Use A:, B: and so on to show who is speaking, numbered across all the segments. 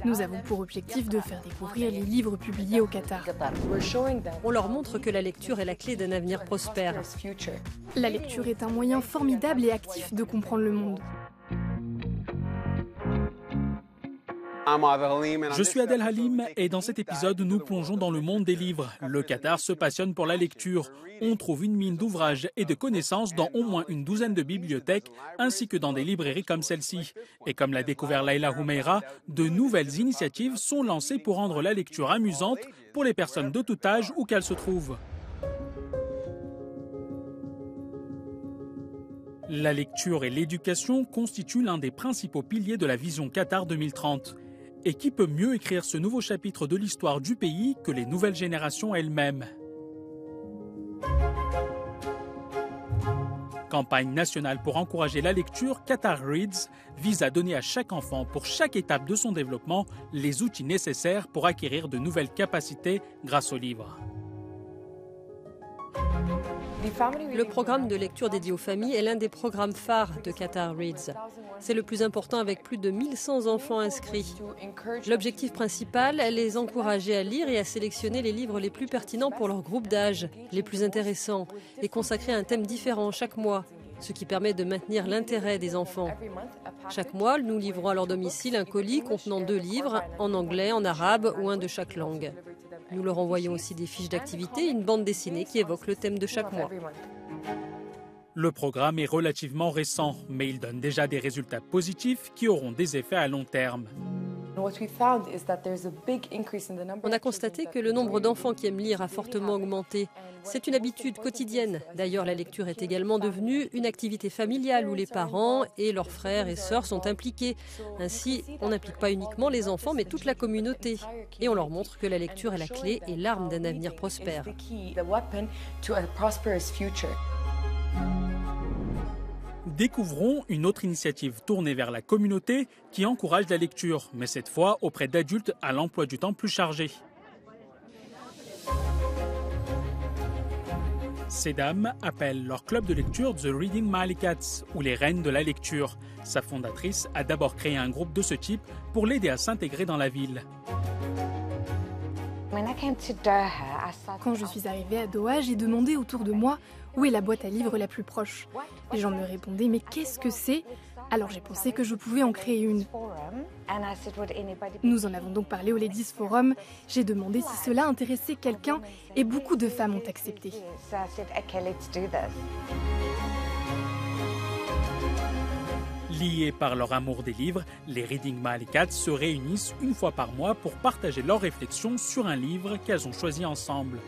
A: Nous avons pour objectif de faire découvrir les livres publiés au Qatar.
B: On leur montre que la lecture est la clé d'un avenir prospère.
A: La lecture est un moyen formidable et actif de comprendre le monde.
C: Je suis Adel Halim et dans cet épisode, nous plongeons dans le monde des livres. Le Qatar se passionne pour la lecture. On trouve une mine d'ouvrages et de connaissances dans au moins une douzaine de bibliothèques, ainsi que dans des librairies comme celle-ci. Et comme l'a découvert Laila Humeira, de nouvelles initiatives sont lancées pour rendre la lecture amusante pour les personnes de tout âge où qu'elles se trouvent. La lecture et l'éducation constituent l'un des principaux piliers de la vision Qatar 2030. Et qui peut mieux écrire ce nouveau chapitre de l'histoire du pays que les nouvelles générations elles-mêmes? Campagne nationale pour encourager la lecture, Qatar Reads vise à donner à chaque enfant, pour chaque étape de son développement, les outils nécessaires pour acquérir de nouvelles capacités grâce aux livres.
B: Le programme de lecture dédié aux familles est l'un des programmes phares de Qatar Reads. C'est le plus important avec plus de 1100 enfants inscrits. L'objectif principal est les encourager à lire et à sélectionner les livres les plus pertinents pour leur groupe d'âge, les plus intéressants, et consacrer un thème différent chaque mois, ce qui permet de maintenir l'intérêt des enfants. Chaque mois, nous livrons à leur domicile un colis contenant 2 livres, en anglais, en arabe ou un de chaque langue. Nous leur envoyons aussi des fiches d'activité et une bande dessinée qui évoque le thème de chaque mois.
C: Le programme est relativement récent, mais il donne déjà des résultats positifs qui auront des effets à long terme.
B: On a constaté que le nombre d'enfants qui aiment lire a fortement augmenté. C'est une habitude quotidienne. D'ailleurs, la lecture est également devenue une activité familiale où les parents et leurs frères et sœurs sont impliqués. Ainsi, on n'implique pas uniquement les enfants, mais toute la communauté. Et on leur montre que la lecture est la clé et l'arme d'un avenir prospère.
C: Découvrons une autre initiative tournée vers la communauté qui encourage la lecture, mais cette fois auprès d'adultes à l'emploi du temps plus chargé. Ces dames appellent leur club de lecture The Reading Malikats, ou les reines de la lecture. Sa fondatrice a d'abord créé un groupe de ce type pour l'aider à s'intégrer dans la ville.
A: Quand je suis arrivée à Doha, j'ai demandé autour de moi où est la boîte à livres la plus proche. Les gens me répondaient « mais qu'est-ce que c'est ?» Alors j'ai pensé que je pouvais en créer une. Nous en avons donc parlé au Ladies Forum. J'ai demandé si cela intéressait quelqu'un et beaucoup de femmes ont accepté.
C: Liées par leur amour des livres, les Reading Malikats se réunissent une fois par mois pour partager leurs réflexions sur un livre qu'elles ont choisi ensemble.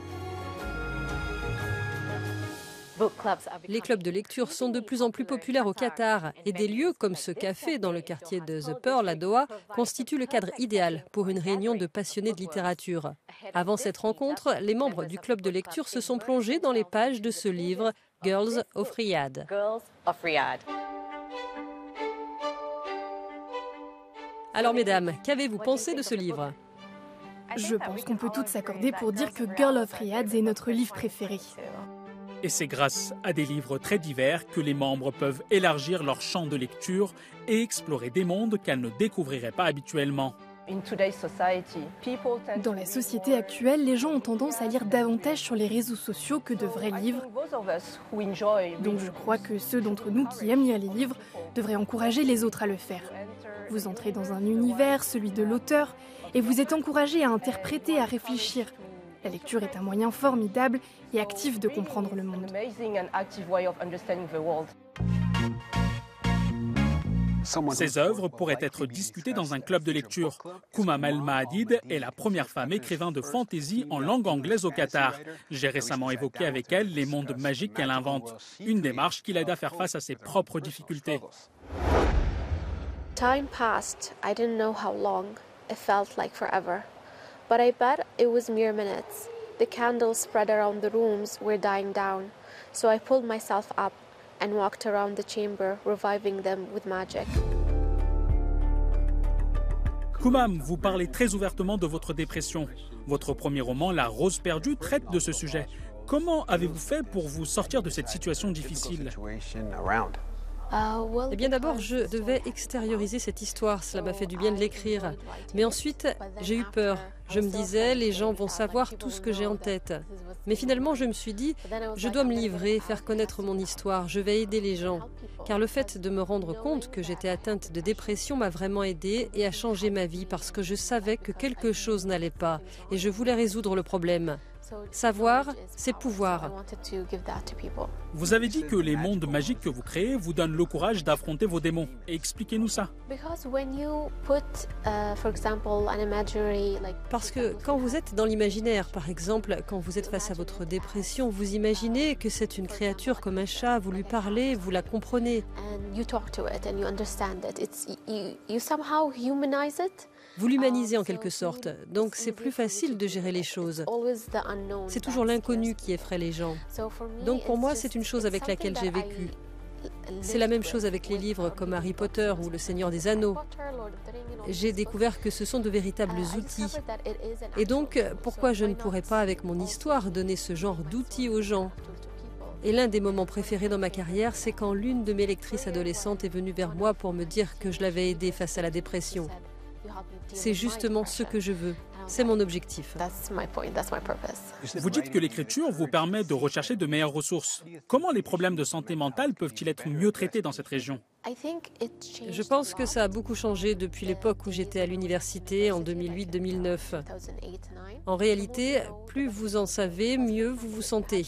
B: Les clubs de lecture sont de plus en plus populaires au Qatar et des lieux comme ce café dans le quartier de The Pearl à Doha constituent le cadre idéal pour une réunion de passionnés de littérature. Avant cette rencontre, les membres du club de lecture se sont plongés dans les pages de ce livre Girls of Riyadh. Alors mesdames, qu'avez-vous pensé de ce livre ?
A: Je pense qu'on peut toutes s'accorder pour dire que Girl of Riyadh est notre livre préféré.
C: Et c'est grâce à des livres très divers que les membres peuvent élargir leur champ de lecture et explorer des mondes qu'elles ne découvriraient pas habituellement.
A: Dans la société actuelle, les gens ont tendance à lire davantage sur les réseaux sociaux que de vrais livres. Donc je crois que ceux d'entre nous qui aiment lire les livres devraient encourager les autres à le faire. Vous entrez dans un univers, celui de l'auteur, et vous êtes encouragé à interpréter, à réfléchir. La lecture est un moyen formidable et actif de comprendre le monde.
C: Ces œuvres pourraient être discutées dans un club de lecture. Koumam El Mahadid est la première femme écrivain de fantasy en langue anglaise au Qatar. J'ai récemment évoqué avec elle les mondes magiques qu'elle invente. Une démarche qui l'aide à faire face à ses propres difficultés.
D: Time passed. I didn't know how long. It felt like forever. But I bet it was mere minutes. The candles spread around the rooms were dying down. So I pulled myself up and walked around the chamber, reviving them with magic.
C: Koumam, vous parlez très ouvertement de votre dépression. Votre premier roman, La Rose perdue, traite de ce sujet. Comment avez-vous fait pour vous sortir de cette situation difficile ?
B: Eh bien d'abord, je devais extérioriser cette histoire, cela m'a fait du bien de l'écrire. Mais ensuite, j'ai eu peur. Je me disais, les gens vont savoir tout ce que j'ai en tête. Mais finalement, je me suis dit, je dois me livrer, faire connaître mon histoire, je vais aider les gens. Car le fait de me rendre compte que j'étais atteinte de dépression m'a vraiment aidée et a changé ma vie parce que je savais que quelque chose n'allait pas et je voulais résoudre le problème. Savoir, c'est pouvoir.
C: Vous avez dit que les mondes magiques que vous créez vous donnent le courage d'affronter vos démons. Expliquez-nous ça.
B: Parce que quand vous êtes dans l'imaginaire, par exemple, quand vous êtes face à votre dépression, vous imaginez que c'est une créature comme un chat, vous lui parlez, vous la comprenez. Vous l'humanisez en quelque sorte, donc c'est plus facile de gérer les choses. C'est toujours l'inconnu qui effraie les gens. Donc pour moi, c'est une chose avec laquelle j'ai vécu. C'est la même chose avec les livres comme Harry Potter ou Le Seigneur des Anneaux. J'ai découvert que ce sont de véritables outils. Et donc, pourquoi je ne pourrais pas, avec mon histoire, donner ce genre d'outils aux gens ? Et l'un des moments préférés dans ma carrière, c'est quand l'une de mes lectrices adolescentes est venue vers moi pour me dire que je l'avais aidée face à la dépression. C'est justement ce que je veux. C'est mon objectif.
C: Vous dites que l'écriture vous permet de rechercher de meilleures ressources. Comment les problèmes de santé mentale peuvent-ils être mieux traités dans cette région ?
B: Je pense que ça a beaucoup changé depuis l'époque où j'étais à l'université en 2008-2009. En réalité, plus vous en savez, mieux vous vous sentez.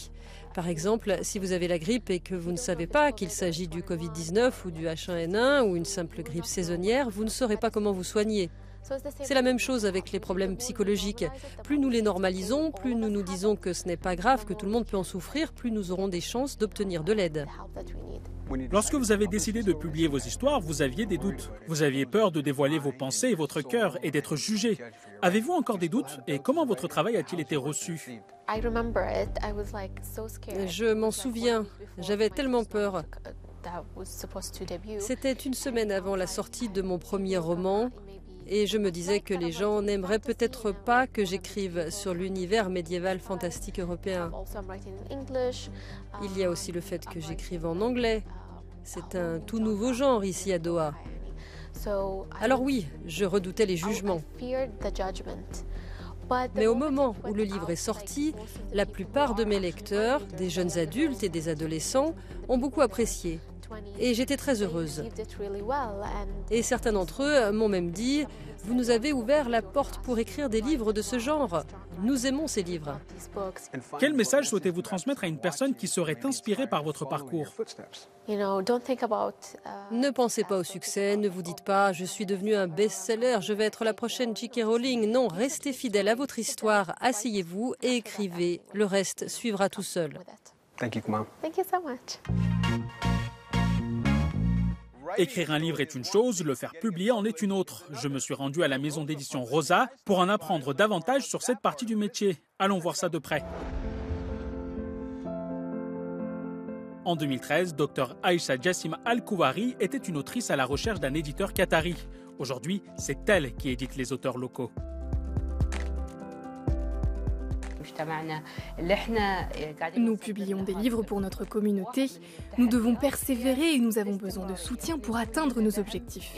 B: Par exemple, si vous avez la grippe et que vous ne savez pas qu'il s'agit du Covid-19 ou du H1N1 ou une simple grippe saisonnière, vous ne saurez pas comment vous soigner. C'est la même chose avec les problèmes psychologiques. Plus nous les normalisons, plus nous nous disons que ce n'est pas grave, que tout le monde peut en souffrir, plus nous aurons des chances d'obtenir de l'aide.
C: Lorsque vous avez décidé de publier vos histoires, vous aviez des doutes. Vous aviez peur de dévoiler vos pensées et votre cœur et d'être jugé. Avez-vous encore des doutes et comment votre travail a-t-il été reçu ?
B: Je m'en souviens, j'avais tellement peur. C'était une semaine avant la sortie de mon premier roman et je me disais que les gens n'aimeraient peut-être pas que j'écrive sur l'univers médiéval fantastique européen. Il y a aussi le fait que j'écrive en anglais. C'est un tout nouveau genre ici à Doha. Alors oui, je redoutais les jugements. Mais au moment où le livre est sorti, la plupart de mes lecteurs, des jeunes adultes et des adolescents, ont beaucoup apprécié. Et j'étais très heureuse. Et certains d'entre eux m'ont même dit « Vous nous avez ouvert la porte pour écrire des livres de ce genre. Nous aimons ces livres. »
C: Quel message souhaitez-vous transmettre à une personne qui serait inspirée par votre parcours ?
B: Ne pensez pas au succès, ne vous dites pas « Je suis devenu un best-seller, je vais être la prochaine J.K. Rowling ». Non, restez fidèle à votre histoire, asseyez-vous et écrivez. Le reste suivra tout seul.
D: Thank you so much.
C: Écrire un livre est une chose, le faire publier en est une autre. Je me suis rendu à la maison d'édition Rosa pour en apprendre davantage sur cette partie du métier. Allons voir ça de près. En 2013, Dr Aïcha Jassim Al-Kouari était une autrice à la recherche d'un éditeur qatari. Aujourd'hui, c'est elle qui édite les auteurs locaux.
A: Nous publions des livres pour notre communauté. Nous devons persévérer et nous avons besoin de soutien pour atteindre nos objectifs.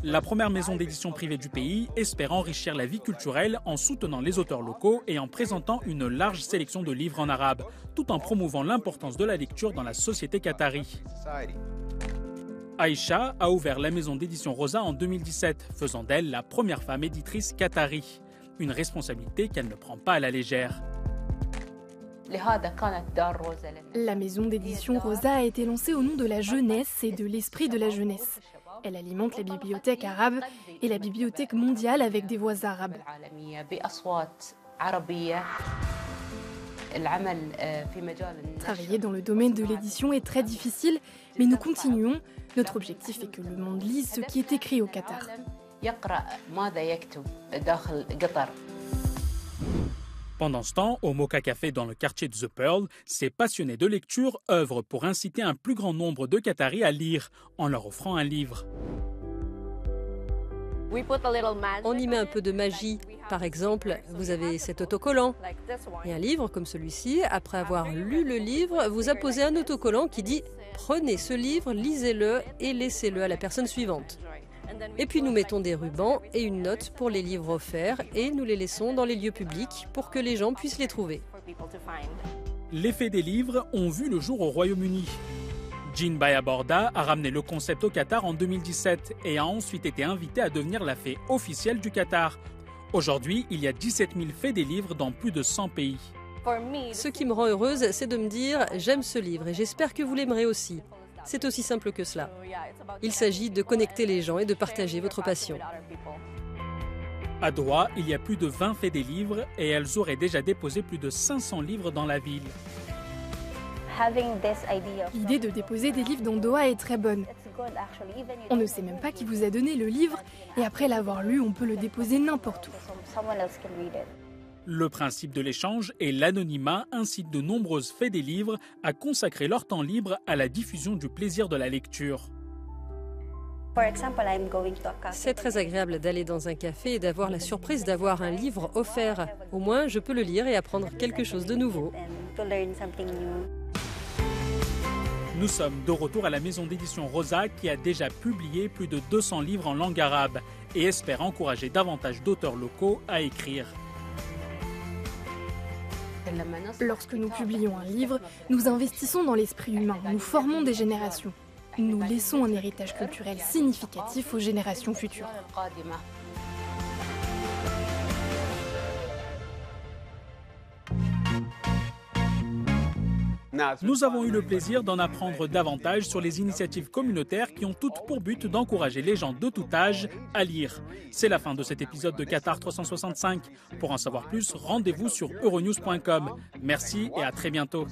C: La première maison d'édition privée du pays espère enrichir la vie culturelle en soutenant les auteurs locaux et en présentant une large sélection de livres en arabe, tout en promouvant l'importance de la lecture dans la société qatari. Aïcha a ouvert la maison d'édition Rosa en 2017, faisant d'elle la première femme éditrice qatari. Une responsabilité qu'elle ne prend pas à la légère.
A: La maison d'édition Rosa a été lancée au nom de la jeunesse et de l'esprit de la jeunesse. Elle alimente la bibliothèque arabe et la bibliothèque mondiale avec des voix arabes. Travailler dans le domaine de l'édition est très difficile, mais nous continuons. Notre objectif est que le monde lise ce qui est écrit au Qatar.
C: Pendant ce temps, au Mocha Café dans le quartier de The Pearl, ces passionnés de lecture œuvrent pour inciter un plus grand nombre de Qataris à lire en leur offrant un livre.
B: On y met un peu de magie. Par exemple, vous avez cet autocollant et un livre comme celui-ci. Après avoir lu le livre, vous apposez un autocollant qui dit « Prenez ce livre, lisez-le et laissez-le à la personne suivante ». Et puis nous mettons des rubans et une note pour les livres offerts et nous les laissons dans les lieux publics pour que les gens puissent les trouver.
C: Les fées des livres ont vu le jour au Royaume-Uni. Jean Bayaborda a ramené le concept au Qatar en 2017 et a ensuite été invitée à devenir la fée officielle du Qatar. Aujourd'hui, il y a 17 000 fées des livres dans plus de 100 pays.
B: Ce qui me rend heureuse, c'est de me dire « J'aime ce livre et j'espère que vous l'aimerez aussi ». C'est aussi simple que cela. Il s'agit de connecter les gens et de partager votre passion.
C: À Doha, il y a plus de 20 fées des livres et elles auraient déjà déposé plus de 500 livres dans la ville.
A: L'idée de déposer des livres dans Doha est très bonne. On ne sait même pas qui vous a donné le livre et après l'avoir lu, on peut le déposer n'importe où.
C: Le principe de l'échange et l'anonymat incitent de nombreuses fées des livres à consacrer leur temps libre à la diffusion du plaisir de la lecture.
B: C'est très agréable d'aller dans un café et d'avoir la surprise d'avoir un livre offert. Au moins, je peux le lire et apprendre quelque chose de nouveau.
C: Nous sommes de retour à la maison d'édition Rosa qui a déjà publié plus de 200 livres en langue arabe et espère encourager davantage d'auteurs locaux à écrire.
A: Lorsque nous publions un livre, nous investissons dans l'esprit humain, nous formons des générations. Nous laissons un héritage culturel significatif aux générations futures.
C: Nous avons eu le plaisir d'en apprendre davantage sur les initiatives communautaires qui ont toutes pour but d'encourager les gens de tout âge à lire. C'est la fin de cet épisode de Qatar 365. Pour en savoir plus, rendez-vous sur euronews.com. Merci et à très bientôt.